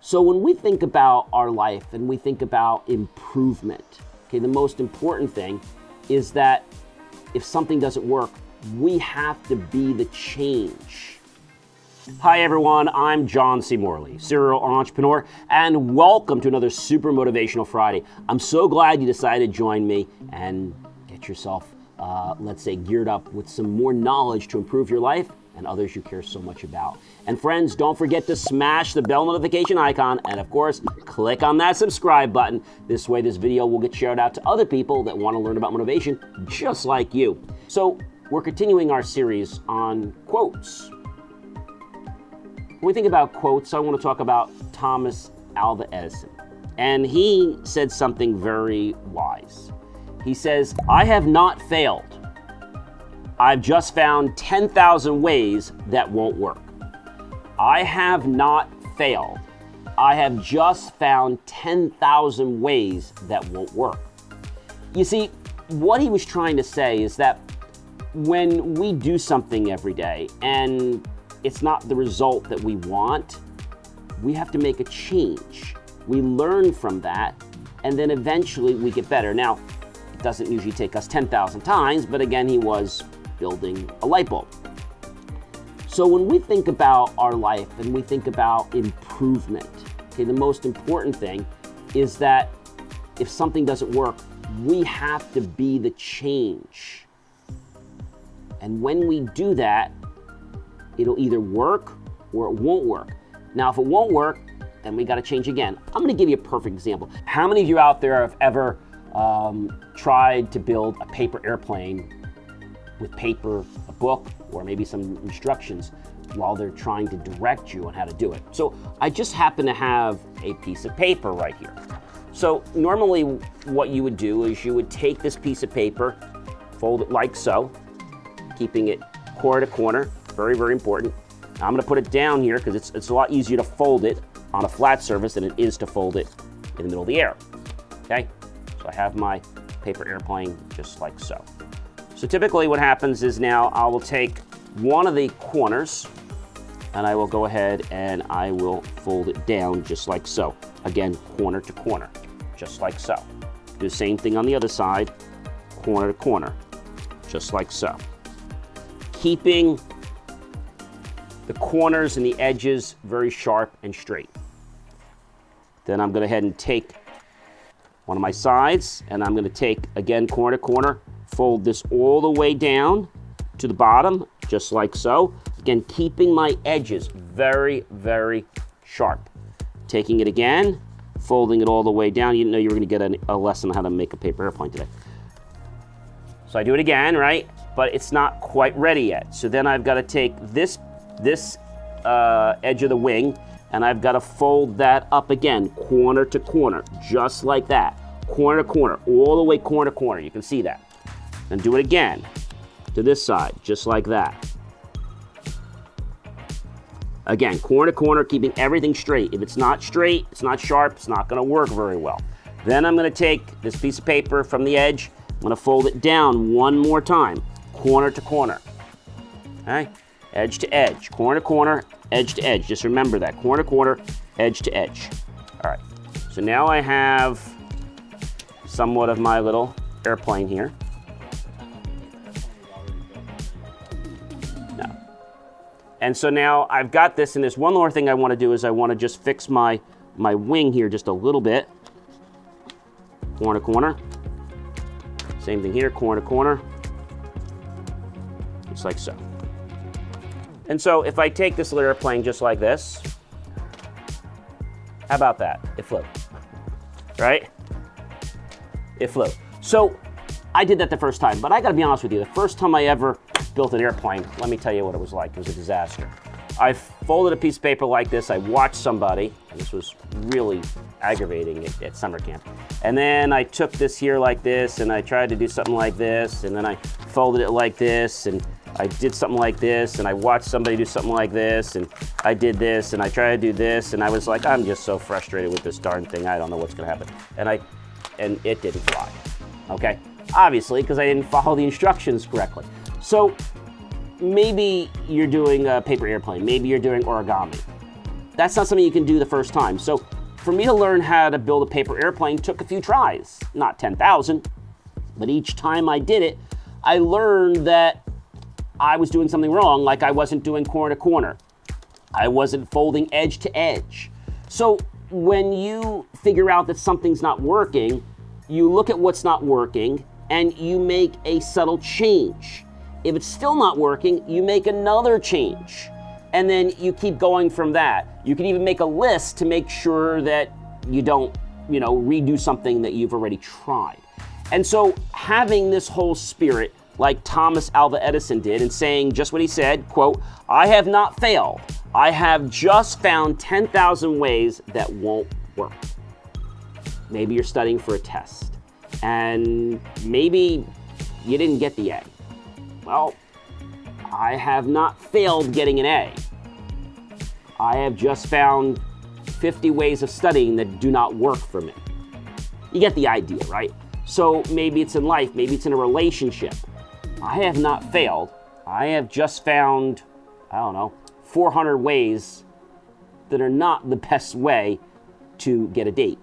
So when we think about our life and we think about improvement, okay, the most important thing is that if something doesn't work, we have to be the change. Hi everyone, I'm John C. Morley, serial entrepreneur, and welcome to another Super Motivational Friday. I'm so glad you decided to join me and get yourself, let's say, geared up with some more knowledge to improve your life and others you care so much about. And friends, don't forget to smash the bell notification icon and of course, click on that subscribe button. This way this video will get shared out to other people that want to learn about motivation just like you. So we're continuing our series on quotes. When we think about quotes, I want to talk about Thomas Alva Edison. And he said something very wise. He says, "I have not failed. I've just found 10,000 ways that won't work." I have not failed. I have just found 10,000 ways that won't work. You see, what he was trying to say is that when we do something every day and it's not the result that we want, we have to make a change. We learn from that, and then eventually we get better. Now, it doesn't usually take us 10,000 times, but again, he was building a light bulb. So when we think about our life and we think about improvement, okay, the most important thing is that if something doesn't work, we have to be the change. And when we do that, it'll either work or it won't work. Now, if it won't work, then we got to change again. I'm going to give you a perfect example. How many of you out there have ever tried to build a paper airplane with paper, a book, or maybe some instructions while they're trying to direct you on how to do it? So I just happen to have a piece of paper right here. So normally what you would do is you would take this piece of paper, fold it like so, keeping it corner to corner, very, very important. Now I'm gonna put it down here because it's a lot easier to fold it on a flat surface than it is to fold it in the middle of the air, okay? So I have my paper airplane just like so. So typically what happens is now I will take one of the corners and I will go ahead and I will fold it down just like so. Again, corner to corner, just like so. Do the same thing on the other side, corner to corner, just like so. Keeping the corners and the edges very sharp and straight. Then I'm going to go ahead and take one of my sides and I'm going to take, again, corner to corner, fold this all the way down to the bottom, just like so. Again, keeping my edges very, very sharp. Taking it again, folding it all the way down. You didn't know you were going to get a lesson on how to make a paper airplane today. So I do it again, right? But it's not quite ready yet. So then I've got to take this edge of the wing and I've got to fold that up again, corner to corner, just like that. Corner to corner, all the way corner to corner. You can see that. And do it again to this side, just like that. Again, corner to corner, keeping everything straight. If it's not straight, it's not sharp, it's not gonna work very well. Then I'm gonna take this piece of paper from the edge, I'm gonna fold it down one more time, corner to corner. Okay? Edge to edge, corner to corner, edge to edge. Just remember that, corner to corner, edge to edge. All right, so now I have somewhat of my little airplane here. And so now I've got this, and there's one more thing I want to do is I want to just fix my wing here just a little bit. Corner to corner. Same thing here, corner to corner. Just like so. And so if I take this little airplane just like this, how about that? It flew, right? It flew. So I did that the first time, but I gotta be honest with you, the first time I ever built an airplane, let me tell you what it was like. It was a disaster. I folded a piece of paper like this. I watched somebody, and this was really aggravating at summer camp. And then I took this here like this, and I tried to do something like this, and then I folded it like this, and I did something like this, and I watched somebody do something like this, and I did this, and I tried to do this, and I was like, I'm just so frustrated with this darn thing. I don't know what's gonna happen. And it didn't fly, okay? Obviously, because I didn't follow the instructions correctly. So maybe you're doing a paper airplane, maybe you're doing origami. that's not something you can do the first time. So for me to learn how to build a paper airplane took a few tries, not 10,000, but each time I did it, I learned that I was doing something wrong, like I wasn't doing corner to corner. I wasn't folding edge to edge. So when you figure out that something's not working, you look at what's not working and you make a subtle change. If it's still not working, you make another change. And then you keep going from that. You can even make a list to make sure that you don't, redo something that you've already tried. And so having this whole spirit, like Thomas Alva Edison did, and saying just what he said, quote, "I have not failed. I have just found 10,000 ways that won't work." Maybe you're studying for a test, and maybe you didn't get the A. Well, I have not failed getting an A. I have just found 50 ways of studying that do not work for me. You get the idea, right? So maybe it's in life, maybe it's in a relationship. I have not failed. I have just found, 400 ways that are not the best way to get a date.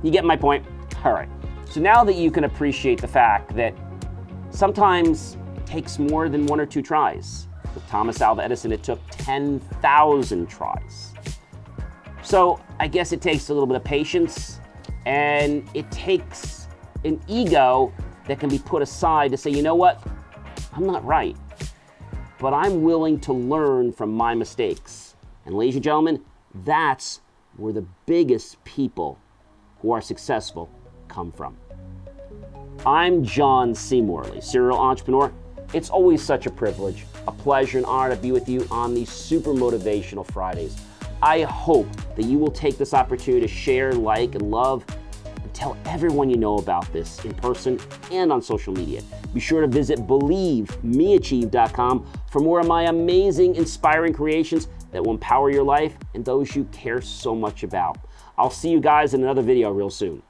You get my point? All right. So now that you can appreciate the fact that sometimes it takes more than 1 or 2 tries. With Thomas Alva Edison, it took 10,000 tries. So I guess it takes a little bit of patience, and it takes an ego that can be put aside to say, you know what? I'm not right, but I'm willing to learn from my mistakes. And ladies and gentlemen, that's where the biggest people who are successful come from. I'm John C. Morley, serial entrepreneur. It's always such a privilege, a pleasure, and honor to be with you on these super motivational Fridays. I hope that you will take this opportunity to share, like, and love, and tell everyone you know about this in person and on social media. Be sure to visit believemeachieve.com for more of my amazing, inspiring creations that will empower your life and those you care so much about. I'll see you guys in another video real soon.